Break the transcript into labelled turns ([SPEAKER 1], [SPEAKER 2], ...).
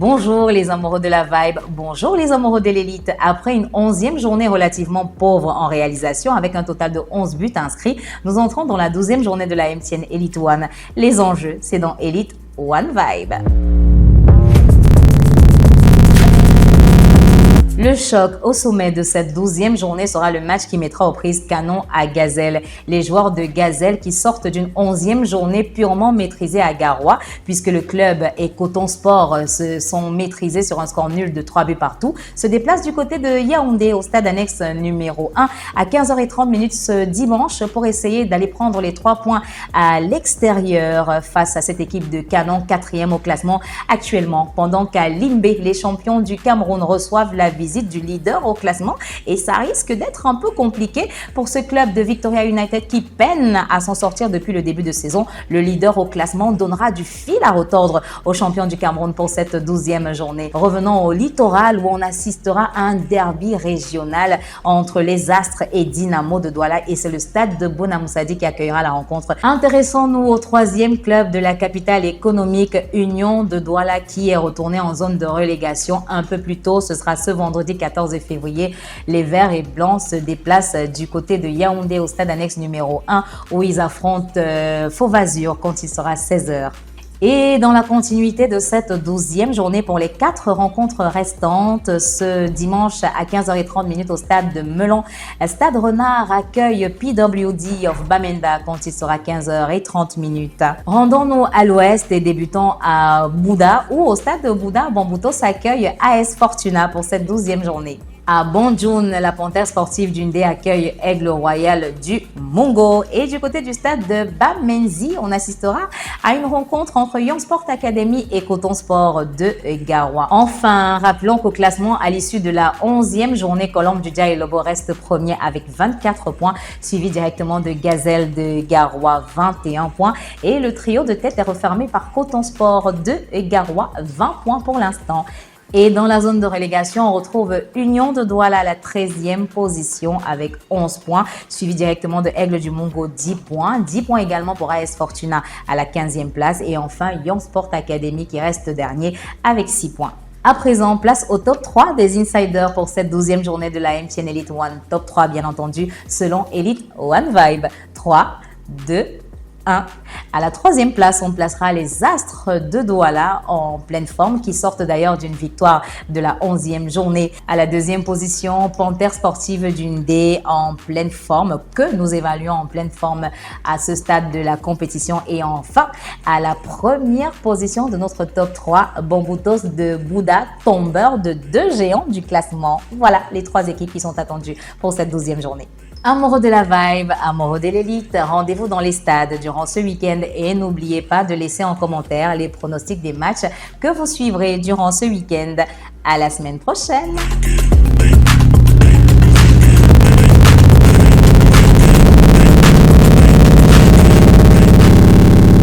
[SPEAKER 1] Bonjour les amoureux de la vibe, bonjour les amoureux de l'élite. Après une 11e journée relativement pauvre en réalisation avec un total de 11 buts inscrits, nous entrons dans la 12e journée de la MTN Elite One. Les enjeux, c'est dans Elite One Vibe. Le choc au sommet de cette 12e journée sera le match qui mettra aux prises Canon à Gazelle. Les joueurs de Gazelle qui sortent d'une 11e journée purement maîtrisée à Garoua, puisque le club et Coton Sport se sont maîtrisés sur un score nul de 3 buts partout, se déplacent du côté de Yaoundé au stade annexe numéro 1 à 15h30 ce dimanche pour essayer d'aller prendre les 3 points à l'extérieur face à cette équipe de Canon 4e au classement actuellement, pendant qu'à Limbe, les champions du Cameroun reçoivent la visite du leader au classement et ça risque d'être un peu compliqué pour ce club de Victoria United qui peine à s'en sortir depuis le début de saison. Le leader au classement donnera du fil à retordre aux champions du Cameroun pour cette 12e journée. Revenons au littoral où on assistera à un derby régional entre les Astres et Dynamo de Douala et c'est le stade de Bonamoussadi qui accueillera la rencontre. Intéressons-nous au 3e club de la capitale économique, Union de Douala, qui est retourné en zone de relégation un peu plus tôt. Ce sera ce vendredi 14 février, les Verts et Blancs se déplacent du côté de Yaoundé au stade annexe numéro 1 où ils affrontent Fauve-Azur quand il sera 16h. Et dans la continuité de cette 12e journée pour les 4 rencontres restantes, ce dimanche à 15h30 au stade de Melon, Stade Renard accueille PWD of Bamenda quand il sera 15h30. Rendons-nous à l'ouest et débutons à Bouda où au stade de Bouda, Bambuto s'accueille AS Fortuna pour cette 12e journée. À Banjoun, la Panthère sportive d'Undé accueille Aigle Royal du Mungo. Et du côté du stade de Bamenzi, on assistera à une rencontre entre Young Sport Academy et Coton Sport de Garoua. Enfin, rappelons qu'au classement, à l'issue de la 11e journée, Colombe du Dia et Lobo reste premier avec 24 points, suivi directement de Gazelle de Garoua, 21 points. Et le trio de tête est refermé par Coton Sport de Garoua, 20 points pour l'instant. Et dans la zone de relégation, on retrouve Union de Douala à la 13e position avec 11 points, suivi directement de Aigle du Mungo, 10 points. 10 points également pour AS Fortuna à la 15e place. Et enfin, Young Sport Academy qui reste dernier avec 6 points. À présent, place au top 3 des insiders pour cette 12e journée de la MTN Elite One. Top 3, bien entendu, selon Elite One Vibe. 3, 2, 1. À la 3e place, on placera les Astres de Douala en pleine forme qui sortent d'ailleurs d'une victoire de la 11e journée. À la 2e position, Panthère sportive d'Undé en pleine forme que nous évaluons en pleine forme à ce stade de la compétition. Et enfin, à la 1re position de notre top 3, Bambutos de Bouda, tombeur de 2 géants du classement. Voilà les 3 équipes qui sont attendues pour cette 12e journée. Amoureux de la vibe, amoureux de l'élite, rendez-vous dans les stades durant ce week-end et n'oubliez pas de laisser en commentaire les pronostics des matchs que vous suivrez durant ce week-end. À la semaine prochaine!